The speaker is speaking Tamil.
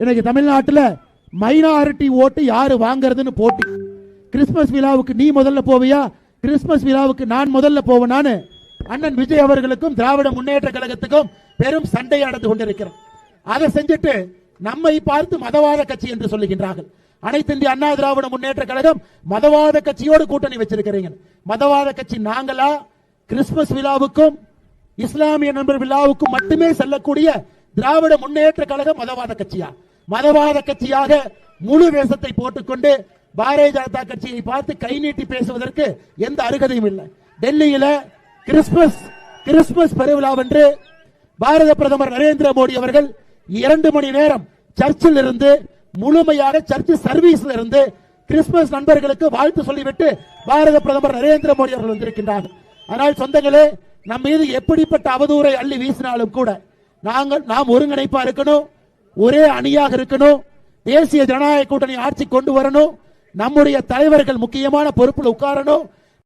இன்னைக்கு தமிழ்நாட்டில் மைனாரிட்டி ஓட்டு யாரு வாங்குறதுன்னு போட்டி. கிறிஸ்துமஸ் விழாவுக்கு நீ முதல்ல போவியா, கிறிஸ்துமஸ் விழாவுக்கு நான் முதல்ல போவேனான்னு அண்ணன் விஜய் அவர்களுக்கும் திராவிட முன்னேற்ற கழகத்துக்கும் பெரும் சண்டை நடந்து கொண்டிருக்கிறோம். அதை செஞ்சுட்டு நம்மை பார்த்து மதவாத கட்சி என்று சொல்லுகின்றார்கள். அனைத்து இந்திய அண்ணா திராவிட முன்னேற்ற கழகம் மதவாத கட்சியோடு கூட்டணி வச்சிருக்கிறீங்க. மதவாத கட்சி நாங்களா? கிறிஸ்துமஸ் விழாவுக்கும் இஸ்லாமிய நண்பர் விழாவுக்கும் மட்டுமே செல்லக்கூடிய திராவிட முன்னேற்ற கழகம் மதவாத கட்சியா? மதவாத கட்சியாக முழு வேஷத்தை போட்டுக்கொண்டு பாரதிய ஜனதா கட்சியை பார்த்து கை நீட்டி பேசுவதற்கு எந்த அருகதையும் இல்லை. டெல்லியில கிறிஸ்துமஸ் பெருவிழாவென்று பாரத பிரதமர் நரேந்திர மோடி அவர்கள் 2 மணி நேரம் சர்ச்சில் இருந்து முழுமையாக சர்ச் சர்வீஸ்ல இருந்து கிறிஸ்துமஸ் நண்பர்களுக்கு வாழ்த்து சொல்லிவிட்டு பாரத பிரதமர் நரேந்திர மோடி அவர்கள் வந்திருக்கின்றார். ஆனால் சொந்தங்களே, நம் மீது எப்படிப்பட்ட அவதூறை அள்ளி வீசினாலும் கூட நாம் ஒருங்கிணைப்பா இருக்கணும், ஒரே அணியாக இருக்கணும், தேசிய ஜனநாயக கூட்டணி ஆட்சி கொண்டு வரணும், நம்முடைய தலைவர்கள் முக்கியமான பொறுப்பில் உட்காரணும்.